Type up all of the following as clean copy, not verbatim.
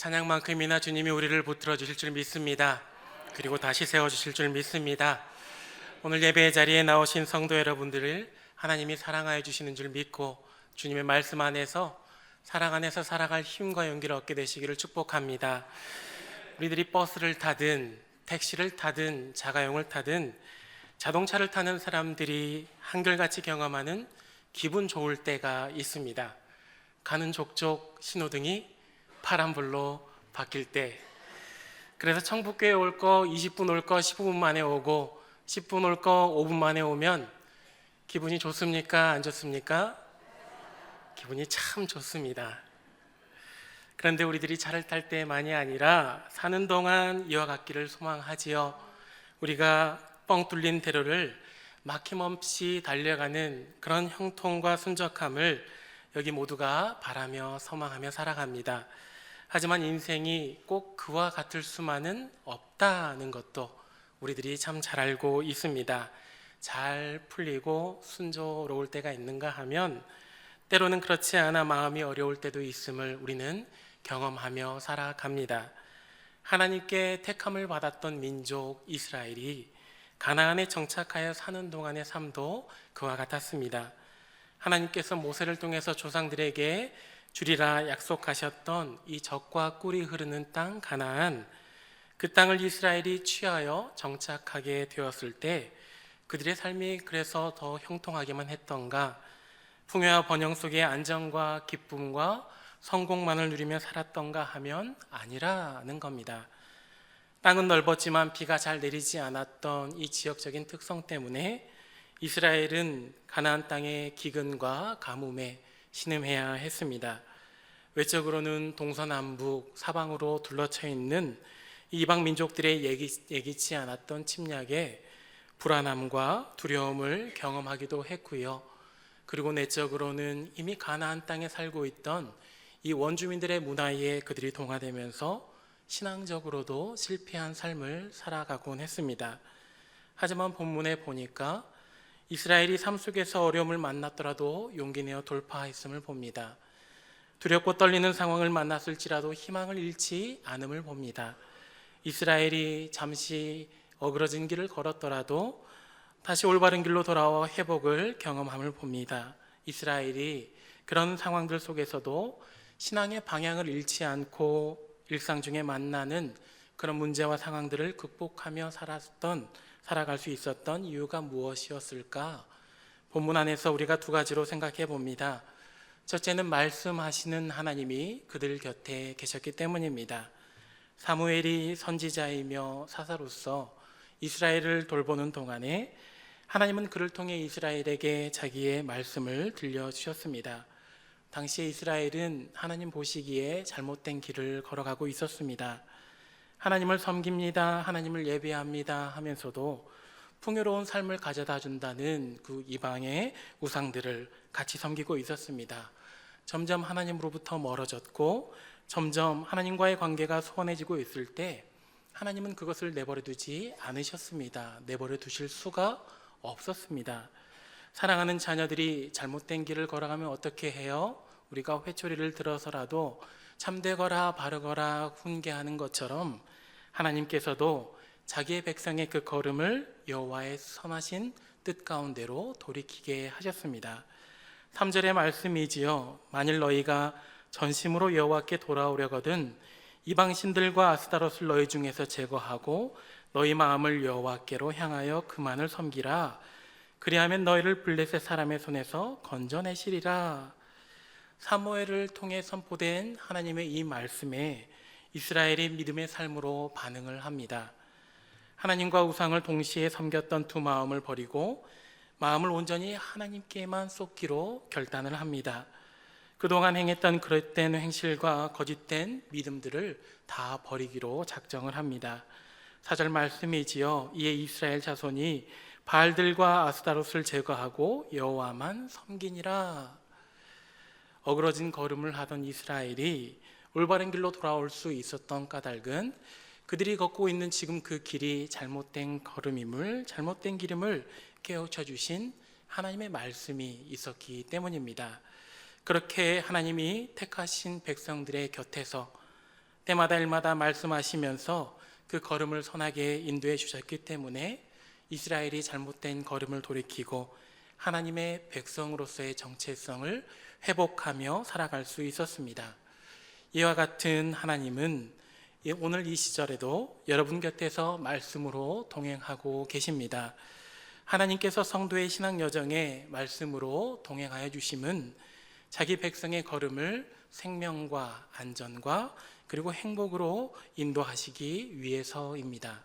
찬양만큼이나 주님이 우리를 붙들어 주실 줄 믿습니다. 그리고 다시 세워주실 줄 믿습니다. 오늘 예배의 자리에 나오신 성도 여러분들을 하나님이 사랑하여 주시는 줄 믿고 주님의 말씀 안에서 사랑 안에서 살아갈 힘과 용기를 얻게 되시기를 축복합니다. 우리들이 버스를 타든 택시를 타든 자가용을 타든 자동차를 타는 사람들이 한결같이 경험하는 기분 좋을 때가 있습니다. 가는 족족 신호등이 파란불로 바뀔 때, 그래서 청북교에 올 거 20분 올 거 15분 만에 오고 10분 올 거 5분 만에 오면 기분이 좋습니까? 안 좋습니까? 기분이 참 좋습니다. 그런데 우리들이 차를 탈 때만이 아니라 사는 동안 이와 같기를 소망하지요. 우리가 뻥 뚫린 대로를 막힘없이 달려가는 그런 형통과 순적함을 여기 모두가 바라며 소망하며 살아갑니다. 하지만 인생이 꼭 그와 같을 수만은 없다는 것도 우리들이 참 잘 알고 있습니다. 잘 풀리고 순조로울 때가 있는가 하면 때로는 그렇지 않아 마음이 어려울 때도 있음을 우리는 경험하며 살아갑니다. 하나님께 택함을 받았던 민족 이스라엘이 가나안에 정착하여 사는 동안의 삶도 그와 같았습니다. 하나님께서 모세를 통해서 조상들에게 주리라 약속하셨던 이 젖과 꿀이 흐르는 땅 가나안, 그 땅을 이스라엘이 취하여 정착하게 되었을 때 그들의 삶이 그래서 더 형통하기만 했던가, 풍요와 번영 속의 안정과 기쁨과 성공만을 누리며 살았던가 하면 아니라는 겁니다. 땅은 넓었지만 비가 잘 내리지 않았던 이 지역적인 특성 때문에 이스라엘은 가나안 땅의 기근과 가뭄에 신음해야 했습니다. 외적으로는 동서남북 사방으로 둘러쳐 있는 이방 민족들의 예기치 않았던 침략에 불안함과 두려움을 경험하기도 했고요. 그리고 내적으로는 이미 가나안 땅에 살고 있던 이 원주민들의 문화에 그들이 동화되면서 신앙적으로도 실패한 삶을 살아가곤 했습니다. 하지만 본문에 보니까 이스라엘이 삶 속에서 어려움을 만났더라도 용기 내어 돌파했음을 봅니다. 두렵고 떨리는 상황을 만났을지라도 희망을 잃지 않음을 봅니다. 이스라엘이 잠시 어그러진 길을 걸었더라도 다시 올바른 길로 돌아와 회복을 경험함을 봅니다. 이스라엘이 그런 상황들 속에서도 신앙의 방향을 잃지 않고 일상 중에 만나는 그런 문제와 상황들을 극복하며 살아갈 수 있었던 이유가 무엇이었을까? 본문 안에서 우리가 두 가지로 생각해 봅니다. 첫째는 말씀하시는 하나님이 그들 곁에 계셨기 때문입니다. 사무엘이 선지자이며 사사로서 이스라엘을 돌보는 동안에 하나님은 그를 통해 이스라엘에게 자기의 말씀을 들려주셨습니다. 당시에 이스라엘은 하나님 보시기에 잘못된 길을 걸어가고 있었습니다. 하나님을 섬깁니다, 하나님을 예배합니다 하면서도 풍요로운 삶을 가져다 준다는 그 이방의 우상들을 같이 섬기고 있었습니다. 점점 하나님으로부터 멀어졌고 점점 하나님과의 관계가 소원해지고 있을 때 하나님은 그것을 내버려 두지 않으셨습니다. 내버려 두실 수가 없었습니다. 사랑하는 자녀들이 잘못된 길을 걸어가면 어떻게 해요? 우리가 회초리를 들어서라도 참되거라 바르거라 훈계하는 것처럼 하나님께서도 자기의 백성의 그 걸음을 여호와의 선하신 뜻 가운데로 돌이키게 하셨습니다. 3절의 말씀이지요. 만일 너희가 전심으로 여호와께 돌아오려거든 이방신들과 아스타롯을 너희 중에서 제거하고 너희 마음을 여호와께로 향하여 그만을 섬기라. 그리하면 너희를 블레셋 사람의 손에서 건져내시리라. 사무엘을 통해 선포된 하나님의 이 말씀에 이스라엘이 믿음의 삶으로 반응을 합니다. 하나님과 우상을 동시에 섬겼던 두 마음을 버리고 마음을 온전히 하나님께만 쏟기로 결단을 합니다. 그동안 행했던 그릇된 행실과 거짓된 믿음들을 다 버리기로 작정을 합니다. 4절 말씀이지요. 이에 이스라엘 자손이 바알들과 아스타롯을 제거하고 여호와만 섬기니라. 어그러진 걸음을 하던 이스라엘이 올바른 길로 돌아올 수 있었던 까닭은 그들이 걷고 있는 지금 그 길이 잘못된 걸음임을, 잘못된 길임을 깨우쳐 주신 하나님의 말씀이 있었기 때문입니다. 그렇게 하나님이 택하신 백성들의 곁에서 때마다 일마다 말씀하시면서 그 걸음을 선하게 인도해 주셨기 때문에 이스라엘이 잘못된 걸음을 돌이키고 하나님의 백성으로서의 정체성을 회복하며 살아갈 수 있었습니다. 이와 같은 하나님은 오늘 이 시절에도 여러분 곁에서 말씀으로 동행하고 계십니다. 하나님께서 성도의 신앙 여정에 말씀으로 동행하여 주심은 자기 백성의 걸음을 생명과 안전과 그리고 행복으로 인도하시기 위해서입니다.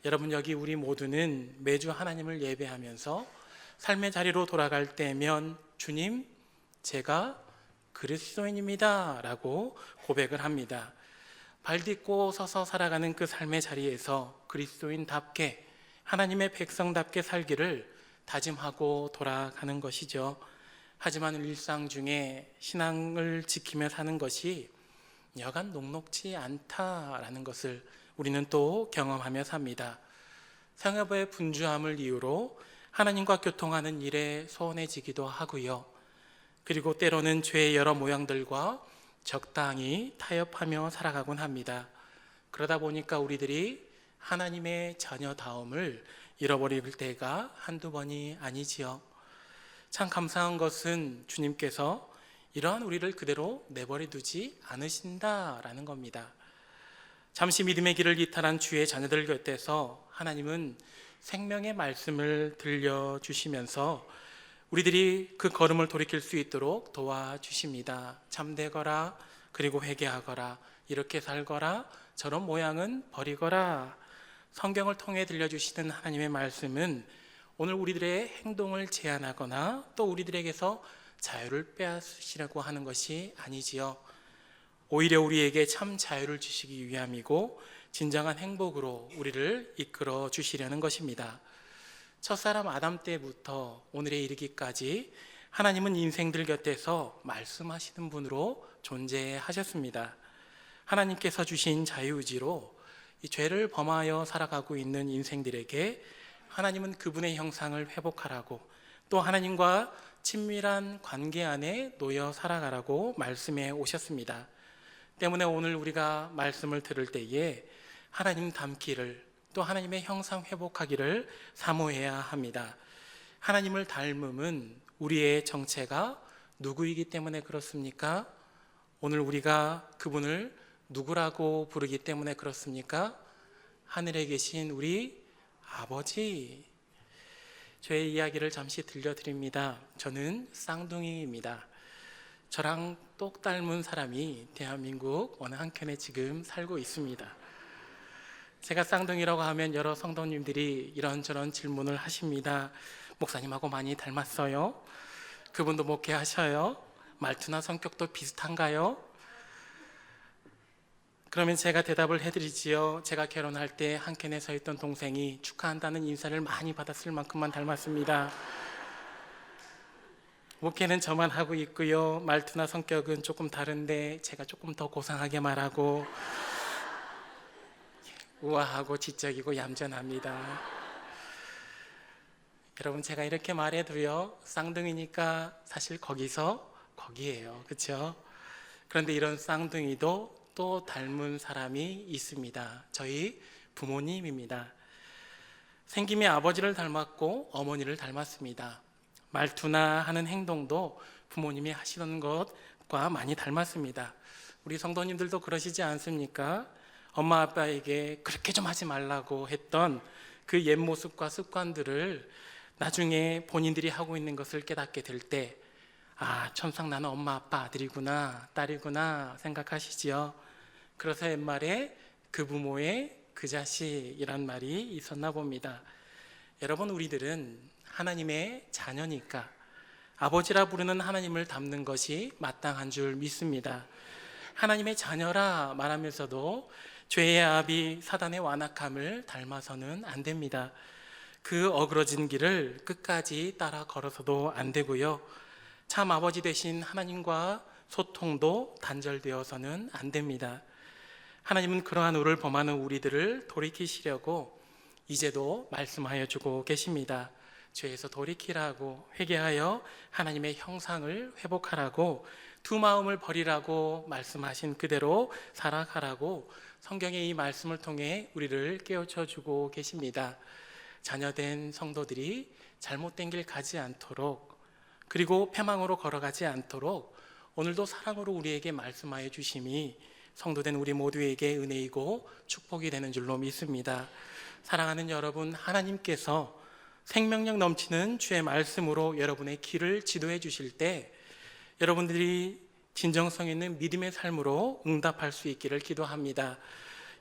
여러분, 여기 우리 모두는 매주 하나님을 예배하면서 삶의 자리로 돌아갈 때면 주님, 제가 그리스도인입니다 라고 고백을 합니다. 발딛고 서서 살아가는 그 삶의 자리에서 그리스도인답게 하나님의 백성답게 살기를 다짐하고 돌아가는 것이죠. 하지만 일상 중에 신앙을 지키며 사는 것이 여간 녹록지 않다라는 것을 우리는 또 경험하며 삽니다. 생업의 분주함을 이유로 하나님과 교통하는 일에 소원해지기도 하고요. 그리고 때로는 죄의 여러 모양들과 적당히 타협하며 살아가곤 합니다. 그러다 보니까 우리들이 하나님의 자녀다움을 잃어버릴 때가 한두 번이 아니지요. 참 감사한 것은 주님께서 이러한 우리를 그대로 내버려 두지 않으신다라는 겁니다. 잠시 믿음의 길을 이탈한 주의 자녀들 곁에서 하나님은 생명의 말씀을 들려주시면서 우리들이 그 걸음을 돌이킬 수 있도록 도와주십니다. 잠되거라, 그리고 회개하거라, 이렇게 살거라, 저런 모양은 버리거라. 성경을 통해 들려주시는 하나님의 말씀은 오늘 우리들의 행동을 제한하거나 또 우리들에게서 자유를 빼앗으시려고 하는 것이 아니지요. 오히려 우리에게 참 자유를 주시기 위함이고 진정한 행복으로 우리를 이끌어 주시려는 것입니다. 첫사람 아담 때부터 오늘에 이르기까지 하나님은 인생들 곁에서 말씀하시는 분으로 존재하셨습니다. 하나님께서 주신 자유의지로 이 죄를 범하여 살아가고 있는 인생들에게 하나님은 그분의 형상을 회복하라고 또 하나님과 친밀한 관계 안에 놓여 살아가라고 말씀해 오셨습니다. 때문에 오늘 우리가 말씀을 들을 때에 하나님 닮기를 또 하나님의 형상 회복하기를 사모해야 합니다. 하나님을 닮음은 우리의 정체가 누구이기 때문에 그렇습니까? 오늘 우리가 그분을 누구라고 부르기 때문에 그렇습니까? 하늘에 계신 우리 아버지. 저의 이야기를 잠시 들려드립니다. 저는 쌍둥이입니다. 저랑 똑 닮은 사람이 대한민국 어느 한켠에 지금 살고 있습니다. 제가 쌍둥이라고 하면 여러 성도님들이 이런저런 질문을 하십니다. 목사님하고 많이 닮았어요? 그분도 목회하셔요? 말투나 성격도 비슷한가요? 그러면 제가 대답을 해드리지요. 제가 결혼할 때 한켠에 서 있던 동생이 축하한다는 인사를 많이 받았을 만큼만 닮았습니다. 목회는 저만 하고 있고요. 말투나 성격은 조금 다른데 제가 조금 더 고상하게 말하고 우아하고 지적이고 얌전합니다. 여러분, 제가 이렇게 말해도요, 쌍둥이니까 사실 거기서 거기예요. 그렇죠? 그런데 이런 쌍둥이도 또 닮은 사람이 있습니다. 저희 부모님입니다. 생김에 아버지를 닮았고 어머니를 닮았습니다. 말투나 하는 행동도 부모님이 하시는 것과 많이 닮았습니다. 우리 성도님들도 그러시지 않습니까? 엄마 아빠에게 그렇게 좀 하지 말라고 했던 그 옛 모습과 습관들을 나중에 본인들이 하고 있는 것을 깨닫게 될 때, 아, 천상 나는 엄마 아빠 아들이구나, 딸이구나 생각하시지요. 그래서 옛말에 그 부모의 그 자식이란 말이 있었나 봅니다. 여러분, 우리들은 하나님의 자녀니까 아버지라 부르는 하나님을 닮는 것이 마땅한 줄 믿습니다. 하나님의 자녀라 말하면서도 죄의 아비 사단의 완악함을 닮아서는 안 됩니다. 그 어그러진 길을 끝까지 따라 걸어서도 안 되고요. 참 아버지 되신 하나님과 소통도 단절되어서는 안 됩니다. 하나님은 그러한 우를 범하는 우리들을 돌이키시려고 이제도 말씀하여 주고 계십니다. 죄에서 돌이키라고, 회개하여 하나님의 형상을 회복하라고, 두 마음을 버리라고 말씀하신 그대로 살아가라고 성경의 이 말씀을 통해 우리를 깨우쳐 주고 계십니다. 자녀된 성도들이 잘못된 길 가지 않도록, 그리고 패망으로 걸어가지 않도록 오늘도 사랑으로 우리에게 말씀하여 주심이 성도된 우리 모두에게 은혜이고 축복이 되는 줄로 믿습니다. 사랑하는 여러분, 하나님께서 생명력 넘치는 주의 말씀으로 여러분의 길을 지도해 주실 때 여러분들이 진정성 있는 믿음의 삶으로 응답할 수 있기를 기도합니다.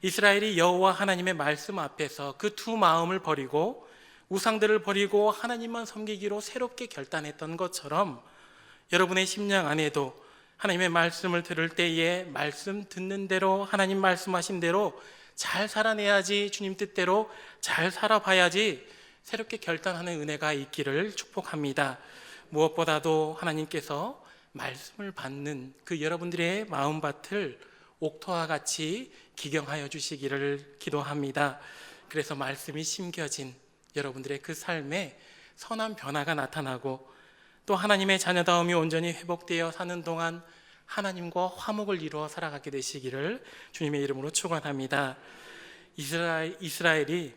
이스라엘이 여호와 하나님의 말씀 앞에서 그 두 마음을 버리고 우상들을 버리고 하나님만 섬기기로 새롭게 결단했던 것처럼 여러분의 심령 안에도 하나님의 말씀을 들을 때에 말씀 듣는 대로, 하나님 말씀하신 대로 잘 살아내야지, 주님 뜻대로 잘 살아봐야지 새롭게 결단하는 은혜가 있기를 축복합니다. 무엇보다도 하나님께서 말씀을 받는 그 여러분들의 마음밭을 옥토와 같이 기경하여 주시기를 기도합니다. 그래서 말씀이 심겨진 여러분들의 그 삶에 선한 변화가 나타나고 또 하나님의 자녀다움이 온전히 회복되어 사는 동안 하나님과 화목을 이루어 살아가게 되시기를 주님의 이름으로 축원합니다. 이스라엘이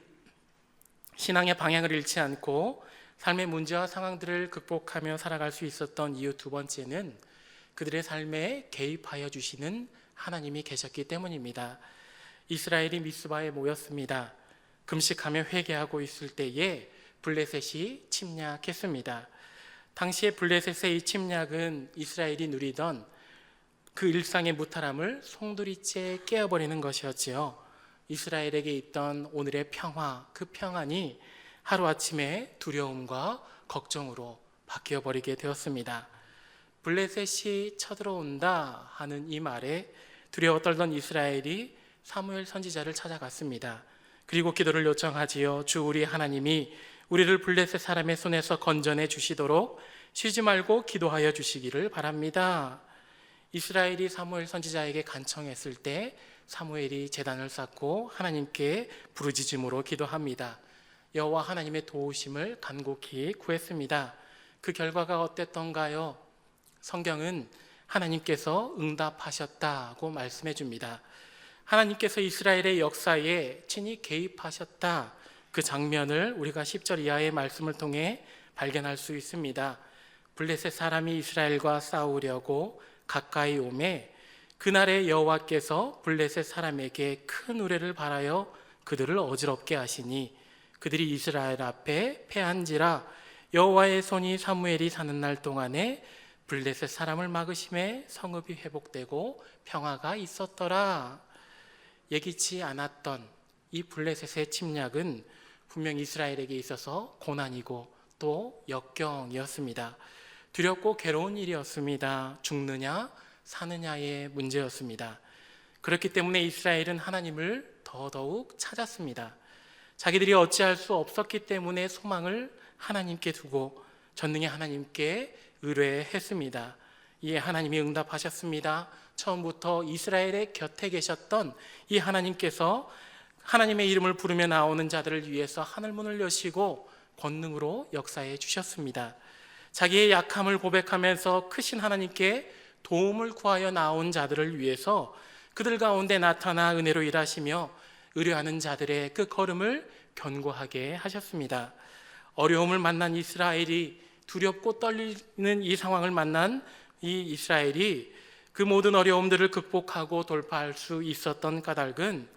신앙의 방향을 잃지 않고 삶의 문제와 상황들을 극복하며 살아갈 수 있었던 이유 두 번째는 그들의 삶에 개입하여 주시는 하나님이 계셨기 때문입니다. 이스라엘이 미스바에 모였습니다. 금식하며 회개하고 있을 때에 블레셋이 침략했습니다. 당시에 블레셋의 이 침략은 이스라엘이 누리던 그 일상의 무탈함을 송두리째 깨어버리는 것이었지요. 이스라엘에게 있던 오늘의 평화, 그 평안이 하루아침에 두려움과 걱정으로 바뀌어버리게 되었습니다. 블레셋이 쳐들어온다 하는 이 말에 두려워 떨던 이스라엘이 사무엘 선지자를 찾아갔습니다. 그리고 기도를 요청하지요. 주 우리 하나님이 우리를 블레셋 사람의 손에서 건져내 주시도록 쉬지 말고 기도하여 주시기를 바랍니다. 이스라엘이 사무엘 선지자에게 간청했을 때 사무엘이 제단을 쌓고 하나님께 부르짖음으로 기도합니다. 여호와 하나님의 도우심을 간곡히 구했습니다. 그 결과가 어땠던가요? 성경은 하나님께서 응답하셨다고 말씀해 줍니다. 하나님께서 이스라엘의 역사에 친히 개입하셨다, 그 장면을 우리가 10절 이하의 말씀을 통해 발견할 수 있습니다. 블레셋 사람이 이스라엘과 싸우려고 가까이 오매 그날에 여호와께서 블레셋 사람에게 큰 우레를 발하여 그들을 어지럽게 하시니 그들이 이스라엘 앞에 패한지라. 여호와의 손이 사무엘이 사는 날 동안에 블레셋 사람을 막으심에 성읍이 회복되고 평화가 있었더라. 예기치 않았던 이 블레셋의 침략은 분명 이스라엘에게 있어서 고난이고 또 역경이었습니다. 두렵고 괴로운 일이었습니다. 죽느냐 사느냐의 문제였습니다. 그렇기 때문에 이스라엘은 하나님을 더더욱 찾았습니다. 자기들이 어찌할 수 없었기 때문에 소망을 하나님께 두고 전능의 하나님께 의뢰했습니다. 이에 하나님이 응답하셨습니다. 처음부터 이스라엘의 곁에 계셨던 이 하나님께서 하나님의 이름을 부르며 나오는 자들을 위해서 하늘문을 여시고 권능으로 역사해 주셨습니다. 자기의 약함을 고백하면서 크신 하나님께 도움을 구하여 나온 자들을 위해서 그들 가운데 나타나 은혜로 일하시며 의뢰하는 자들의 그 걸음을 견고하게 하셨습니다. 어려움을 만난 이스라엘이, 두렵고 떨리는 이 상황을 만난 이 이스라엘이 그 모든 어려움들을 극복하고 돌파할 수 있었던 까닭은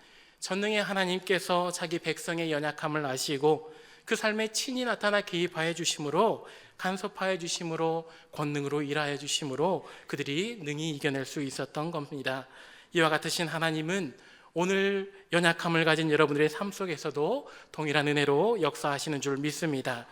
전능의 하나님께서 자기 백성의 연약함을 아시고 그 삶에 친히 나타나 개입하여 주심으로, 간섭하여 주심으로, 권능으로 일하여 주심으로 그들이 능히 이겨낼 수 있었던 겁니다. 이와 같으신 하나님은 오늘 연약함을 가진 여러분들의 삶 속에서도 동일한 은혜로 역사하시는 줄 믿습니다.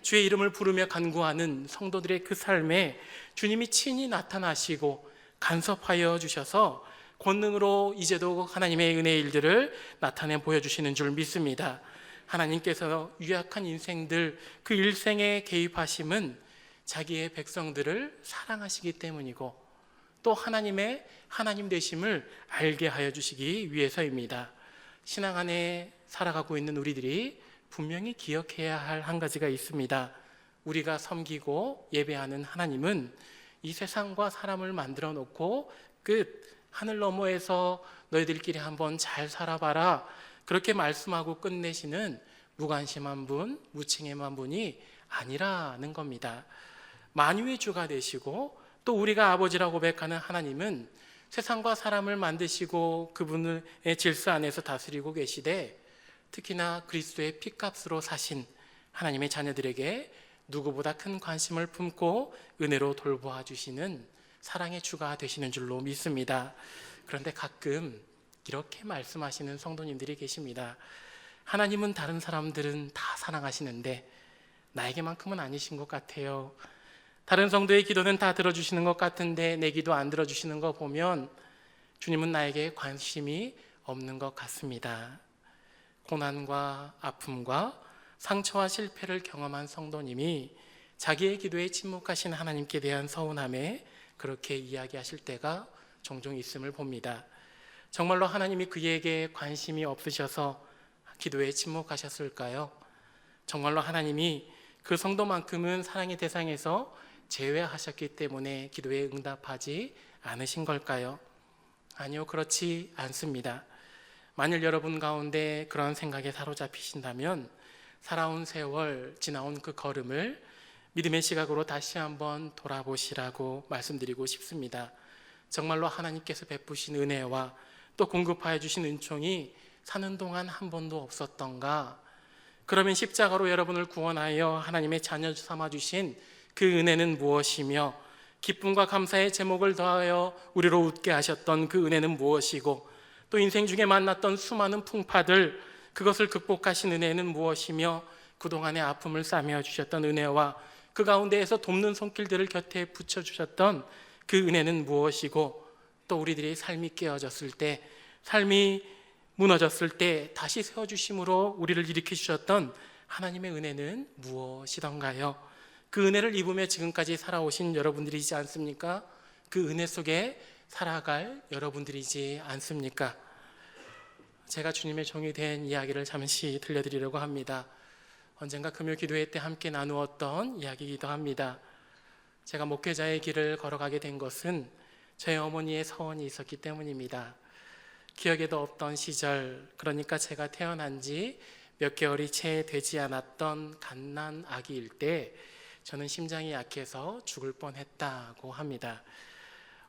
주의 이름을 부르며 간구하는 성도들의 그 삶에 주님이 친히 나타나시고 간섭하여 주셔서 권능으로 이제도 하나님의 은혜의 일들을 나타내 보여주시는 줄 믿습니다. 하나님께서 유약한 인생들, 그 일생에 개입하심은 자기의 백성들을 사랑하시기 때문이고 또 하나님의 하나님 되심을 알게 하여 주시기 위해서입니다. 신앙 안에 살아가고 있는 우리들이 분명히 기억해야 할 한 가지가 있습니다. 우리가 섬기고 예배하는 하나님은 이 세상과 사람을 만들어 놓고 끝, 하늘 너머에서 너희들끼리 한번 잘 살아봐라, 그렇게 말씀하고 끝내시는 무관심한 분, 무책임한 분이 아니라는 겁니다. 만유의 주가 되시고 또 우리가 아버지라고 고백하는 하나님은 세상과 사람을 만드시고 그분의 질서 안에서 다스리고 계시되, 특히나 그리스도의 피값으로 사신 하나님의 자녀들에게 누구보다 큰 관심을 품고 은혜로 돌보아 주시는 사랑의 주가 되시는 줄로 믿습니다. 그런데 가끔 이렇게 말씀하시는 성도님들이 계십니다. 하나님은 다른 사람들은 다 사랑하시는데 나에게만큼은 아니신 것 같아요. 다른 성도의 기도는 다 들어주시는 것 같은데 내 기도 안 들어주시는 거 보면 주님은 나에게 관심이 없는 것 같습니다. 고난과 아픔과 상처와 실패를 경험한 성도님이 자기의 기도에 침묵하신 하나님께 대한 서운함에 그렇게 이야기하실 때가 종종 있음을 봅니다. 정말로 하나님이 그에게 관심이 없으셔서 기도에 침묵하셨을까요? 정말로 하나님이 그 성도만큼은 사랑의 대상에서 제외하셨기 때문에 기도에 응답하지 않으신 걸까요? 아니요, 그렇지 않습니다. 만일 여러분 가운데 그런 생각에 사로잡히신다면 살아온 세월, 지나온 그 걸음을 믿음의 시각으로 다시 한번 돌아보시라고 말씀드리고 싶습니다. 정말로 하나님께서 베푸신 은혜와 또 공급하여 주신 은총이 사는 동안 한 번도 없었던가? 그러면 십자가로 여러분을 구원하여 하나님의 자녀 삼아주신 그 은혜는 무엇이며, 기쁨과 감사의 제목을 더하여 우리로 웃게 하셨던 그 은혜는 무엇이고, 또 인생 중에 만났던 수많은 풍파들, 그것을 극복하신 은혜는 무엇이며, 그동안의 아픔을 싸매어 주셨던 은혜와 그 가운데에서 돕는 손길들을 곁에 붙여주셨던 그 은혜는 무엇이고, 또 우리들의 삶이 깨어졌을 때, 삶이 무너졌을 때 다시 세워주심으로 우리를 일으켜주셨던 하나님의 은혜는 무엇이던가요? 그 은혜를 입으며 지금까지 살아오신 여러분들이지 않습니까? 그 은혜 속에 살아갈 여러분들이지 않습니까? 제가 주님의 종이 된 이야기를 잠시 들려드리려고 합니다. 언젠가 금요 기도회 때 함께 나누었던 이야기이기도 합니다. 제가 목회자의 길을 걸어가게 된 것은 저희 어머니의 서원이 있었기 때문입니다. 기억에도 없던 시절, 그러니까 제가 태어난 지 몇 개월이 채 되지 않았던 갓난 아기일 때 저는 심장이 약해서 죽을 뻔했다고 합니다.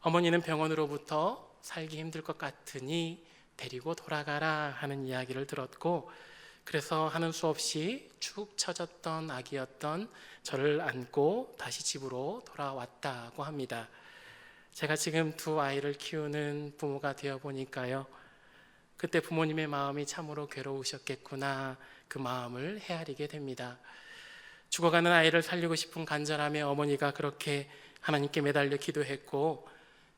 어머니는 병원으로부터 살기 힘들 것 같으니 데리고 돌아가라 하는 이야기를 들었고, 그래서 하는 수 없이 축 처졌던 아기였던 저를 안고 다시 집으로 돌아왔다고 합니다. 제가 지금 두 아이를 키우는 부모가 되어 보니까요, 그때 부모님의 마음이 참으로 괴로우셨겠구나, 그 마음을 헤아리게 됩니다. 죽어가는 아이를 살리고 싶은 간절함에 어머니가 그렇게 하나님께 매달려 기도했고,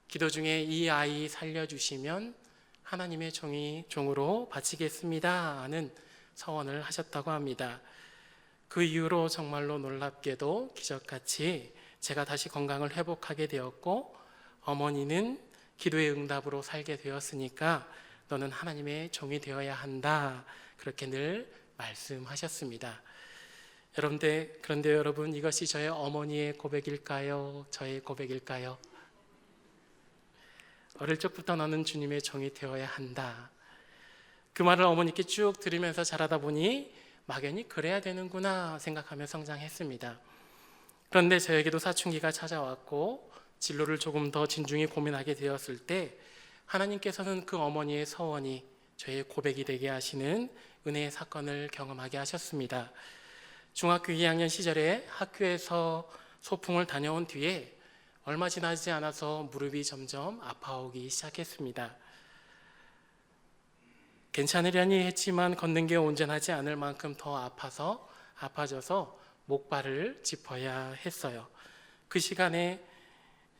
기도 중에 이 아이 살려주시면 하나님의 종으로 바치겠습니다 하는 서원을 하셨다고 합니다. 그 이후로 정말로 놀랍게도 기적같이 제가 다시 건강을 회복하게 되었고, 어머니는 기도의 응답으로 살게 되었으니까 너는 하나님의 종이 되어야 한다, 그렇게 늘 말씀하셨습니다. 그런데 여러분, 이것이 저의 어머니의 고백일까요? 저의 고백일까요? 어릴 적부터 너는 주님의 종이 되어야 한다, 그 말을 어머니께 쭉 들으면서 자라다 보니 막연히 그래야 되는구나 생각하며 성장했습니다. 그런데 저에게도 사춘기가 찾아왔고 진로를 조금 더 진중히 고민하게 되었을 때 하나님께서는 그 어머니의 서원이 저의 고백이 되게 하시는 은혜의 사건을 경험하게 하셨습니다. 중학교 2학년 시절에 학교에서 소풍을 다녀온 뒤에 얼마 지나지 않아서 무릎이 점점 아파오기 시작했습니다. 괜찮으려니 했지만 걷는 게 온전하지 않을 만큼 더 아파져서 목발을 짚어야 했어요. 그 시간에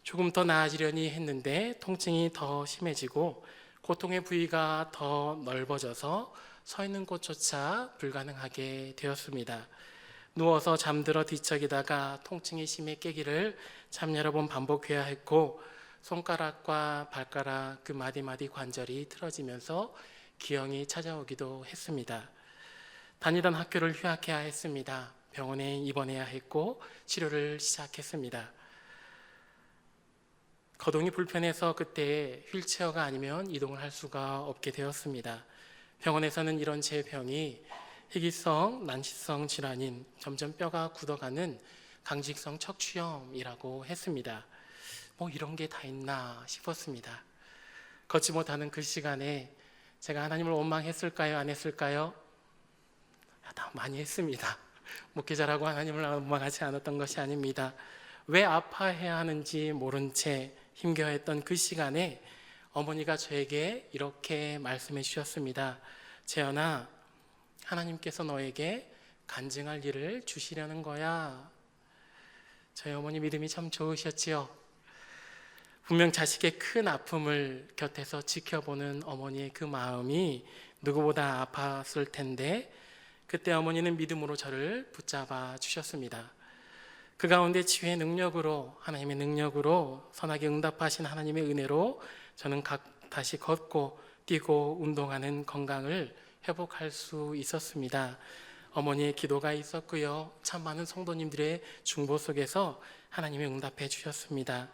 조금 더 나아지려니 했는데 통증이 더 심해지고 고통의 부위가 더 넓어져서 서 있는 곳조차 불가능하게 되었습니다. 누워서 잠들어 뒤척이다가 통증이 심해 깨기를 참 여러 번 반복해야 했고, 손가락과 발가락 그 마디마디 관절이 틀어지면서 기형이 찾아오기도 했습니다. 다니던 학교를 휴학해야 했습니다. 병원에 입원해야 했고 치료를 시작했습니다. 거동이 불편해서 그때 휠체어가 아니면 이동을 할 수가 없게 되었습니다. 병원에서는 이런 제 병이 희귀성 난치성 질환인 점점 뼈가 굳어가는 강직성 척추염이라고 했습니다. 뭐 이런 게 다 있나 싶었습니다. 걷지 못하는 그 시간에 제가 하나님을 원망했을까요? 안 했을까요? 다 많이 했습니다. 목회자라고 하나님을 원망하지 않았던 것이 아닙니다. 왜 아파해야 하는지 모른 채 힘겨워했던 그 시간에 어머니가 저에게 이렇게 말씀해 주셨습니다. 재현아, 하나님께서 너에게 간증할 일을 주시려는 거야. 저희 어머니 믿음이 참 좋으셨지요. 분명 자식의 큰 아픔을 곁에서 지켜보는 어머니의 그 마음이 누구보다 아팠을 텐데 그때 어머니는 믿음으로 저를 붙잡아 주셨습니다. 그 가운데 치유의 능력으로, 하나님의 능력으로 선하게 응답하신 하나님의 은혜로 저는 다시 걷고 뛰고 운동하는 건강을 회복할 수 있었습니다. 어머니의 기도가 있었고요. 참 많은 성도님들의 중보 속에서 하나님이 응답해 주셨습니다.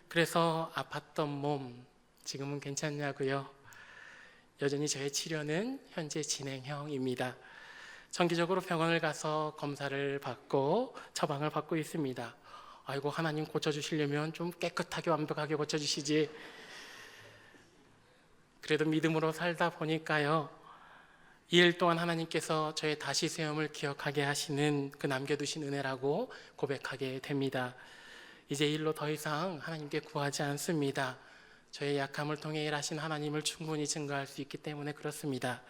그래서 아팠던 몸 지금은 괜찮냐고요? 여전히 저의 치료는 현재 진행형입니다. 정기적으로 병원을 가서 검사를 받고 처방을 받고 있습니다. 아이고, 하나님 고쳐주시려면 좀 깨끗하게 완벽하게 고쳐주시지. 그래도 믿음으로 살다 보니까요, 이 일 동안 하나님께서 저의 다시 세움을 기억하게 하시는 그 남겨두신 은혜라고 고백하게 됩니다. 이제 이 일로 더 이상 하나님께 구하지 않습니다. 저의 약함을 통해 일하신 하나님을 충분히 증거할 수 있기 때문에 그렇습니다.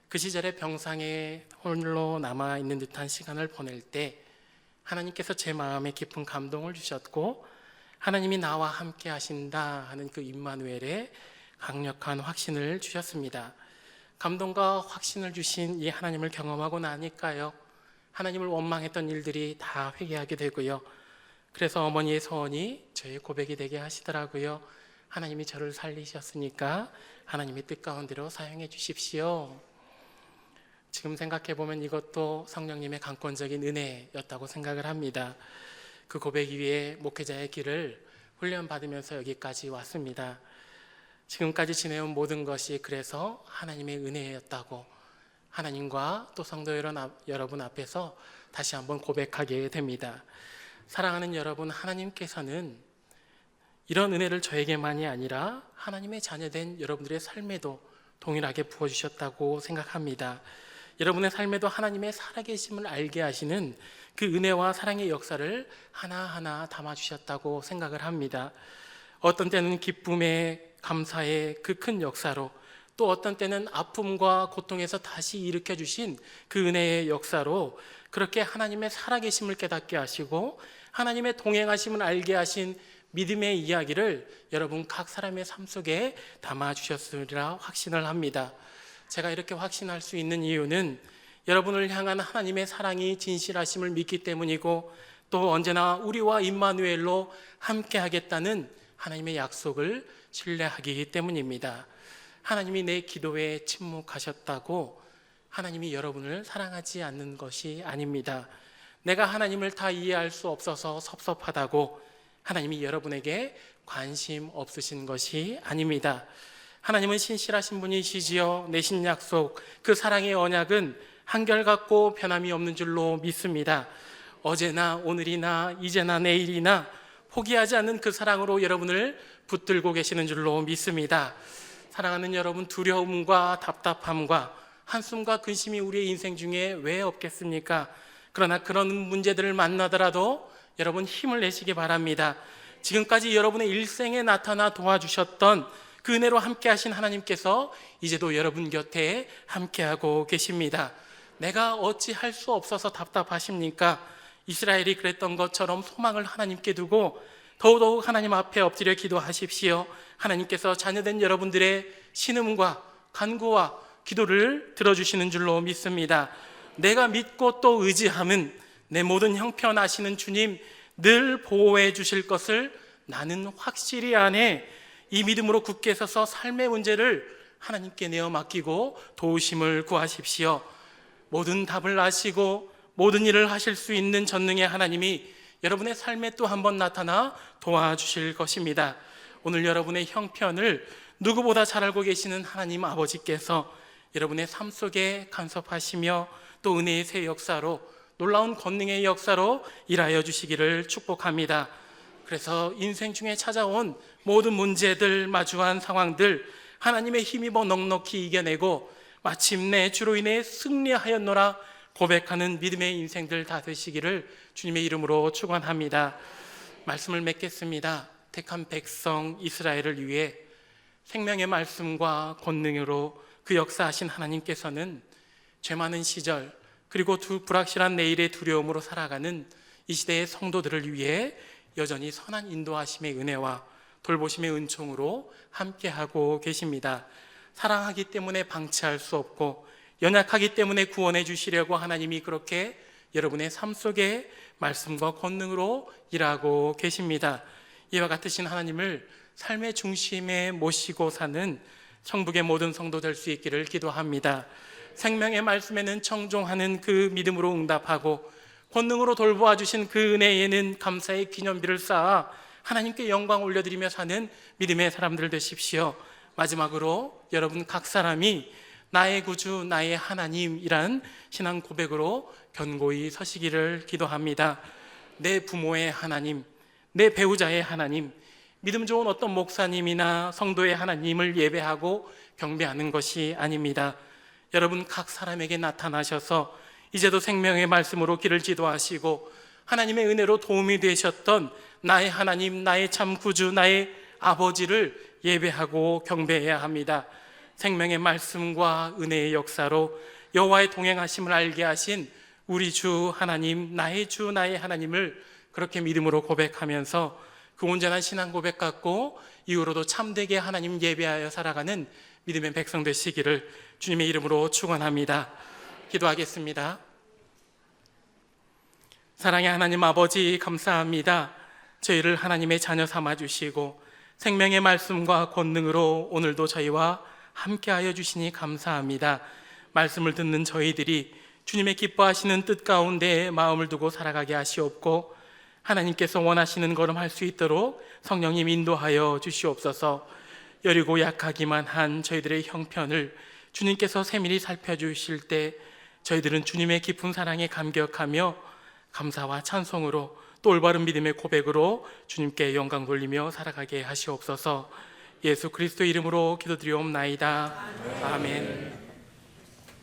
그 시절에 병상에 홀로 남아있는 듯한 시간을 보낼 때 하나님께서 제 마음에 깊은 감동을 주셨고 하나님이 나와 함께 하신다 하는 그 임마누엘의 강력한 확신을 주셨습니다. 감동과 확신을 주신 이 하나님을 경험하고 나니까요, 하나님을 원망했던 일들이 다 회개하게 되고요. 그래서 어머니의 소원이 저의 고백이 되게 하시더라고요. 하나님이 저를 살리셨으니까 하나님의 뜻 가운데로 사용해 주십시오. 지금 생각해보면 이것도 성령님의 강권적인 은혜였다고 생각을 합니다. 그 고백 위에 목회자의 길을 훈련받으면서 여기까지 왔습니다. 지금까지 지내온 모든 것이 그래서 하나님의 은혜였다고 하나님과 또 성도 여러분 앞에서 다시 한번 고백하게 됩니다. 사랑하는 여러분, 하나님께서는 이런 은혜를 저에게만이 아니라 하나님의 자녀된 여러분들의 삶에도 동일하게 부어주셨다고 생각합니다. 여러분의 삶에도 하나님의 살아계심을 알게 하시는 그 은혜와 사랑의 역사를 하나하나 담아주셨다고 생각을 합니다. 어떤 때는 기쁨의 감사의 그 큰 역사로, 또 어떤 때는 아픔과 고통에서 다시 일으켜주신 그 은혜의 역사로 그렇게 하나님의 살아계심을 깨닫게 하시고 하나님의 동행하심을 알게 하신 믿음의 이야기를 여러분 각 사람의 삶 속에 담아주셨으리라 확신을 합니다. 제가 이렇게 확신할 수 있는 이유는 여러분을 향한 하나님의 사랑이 진실하심을 믿기 때문이고 또 언제나 우리와 임마누엘로 함께 하겠다는 하나님의 약속을 신뢰하기 때문입니다. 하나님이 내 기도에 침묵하셨다고 하나님이 여러분을 사랑하지 않는 것이 아닙니다. 내가 하나님을 다 이해할 수 없어서 섭섭하다고 하나님이 여러분에게 관심 없으신 것이 아닙니다. 하나님은 신실하신 분이시지요. 내신 약속, 그 사랑의 언약은 한결같고 변함이 없는 줄로 믿습니다. 어제나 오늘이나 이제나 내일이나 포기하지 않는 그 사랑으로 여러분을 붙들고 계시는 줄로 믿습니다. 사랑하는 여러분, 두려움과 답답함과 한숨과 근심이 우리의 인생 중에 왜 없겠습니까? 그러나 그런 문제들을 만나더라도 여러분 힘을 내시기 바랍니다. 지금까지 여러분의 일생에 나타나 도와주셨던 그 은혜로 함께 하신 하나님께서 이제도 여러분 곁에 함께하고 계십니다. 내가 어찌 할 수 없어서 답답하십니까? 이스라엘이 그랬던 것처럼 소망을 하나님께 두고 더더욱 하나님 앞에 엎드려 기도하십시오. 하나님께서 자녀된 여러분들의 신음과 간구와 기도를 들어주시는 줄로 믿습니다. 내가 믿고 또 의지함은 내 모든 형편 아시는 주님 늘 보호해 주실 것을 나는 확실히 아네. 이 믿음으로 굳게 서서 삶의 문제를 하나님께 내어 맡기고 도우심을 구하십시오. 모든 답을 아시고 모든 일을 하실 수 있는 전능의 하나님이 여러분의 삶에 또 한 번 나타나 도와주실 것입니다. 오늘 여러분의 형편을 누구보다 잘 알고 계시는 하나님 아버지께서 여러분의 삶 속에 간섭하시며 또 은혜의 새 역사로, 놀라운 권능의 역사로 일하여 주시기를 축복합니다. 그래서 인생 중에 찾아온 모든 문제들, 마주한 상황들 하나님의 힘입어 넉넉히 이겨내고 마침내 주로 인해 승리하였노라 고백하는 믿음의 인생들 다 되시기를 주님의 이름으로 축원합니다. 말씀을 맺겠습니다. 택한 백성 이스라엘을 위해 생명의 말씀과 권능으로 그 역사하신 하나님께서는 죄 많은 시절 그리고 불확실한 내일의 두려움으로 살아가는 이 시대의 성도들을 위해 여전히 선한 인도하심의 은혜와 돌보심의 은총으로 함께하고 계십니다. 사랑하기 때문에 방치할 수 없고 연약하기 때문에 구원해 주시려고 하나님이 그렇게 여러분의 삶 속에 말씀과 권능으로 일하고 계십니다. 이와 같으신 하나님을 삶의 중심에 모시고 사는 천국의 모든 성도 될 수 있기를 기도합니다. 생명의 말씀에는 청종하는 그 믿음으로 응답하고 권능으로 돌보아 주신 그 은혜에는 감사의 기념비를 쌓아 하나님께 영광 올려드리며 사는 믿음의 사람들 되십시오. 마지막으로 여러분 각 사람이 나의 구주, 나의 하나님이란 신앙 고백으로 견고히 서시기를 기도합니다. 내 부모의 하나님, 내 배우자의 하나님, 믿음 좋은 어떤 목사님이나 성도의 하나님을 예배하고 경배하는 것이 아닙니다. 여러분 각 사람에게 나타나셔서 이제도 생명의 말씀으로 길을 지도하시고 하나님의 은혜로 도움이 되셨던 나의 하나님, 나의 참 구주, 나의 아버지를 예배하고 경배해야 합니다. 생명의 말씀과 은혜의 역사로 여호와의 동행하심을 알게 하신 우리 주 하나님, 나의 주, 나의 하나님을 그렇게 믿음으로 고백하면서 그 온전한 신앙 고백 갖고 이후로도 참되게 하나님 예배하여 살아가는 믿음의 백성 되시기를 주님의 이름으로 축원합니다. 기도하겠습니다. 사랑의 하나님 아버지 감사합니다. 저희를 하나님의 자녀 삼아주시고 생명의 말씀과 권능으로 오늘도 저희와 함께하여 주시니 감사합니다. 말씀을 듣는 저희들이 주님의 기뻐하시는 뜻 가운데 마음을 두고 살아가게 하시옵고 하나님께서 원하시는 걸음 할 수 있도록 성령님 인도하여 주시옵소서. 여리고 약하기만 한 저희들의 형편을 주님께서 세밀히 살펴주실 때 저희들은 주님의 깊은 사랑에 감격하며 감사와 찬송으로 또 올바른 믿음의 고백으로 주님께 영광 돌리며 살아가게 하시옵소서. 예수 그리스도 이름으로 기도드리옵나이다. 아멘.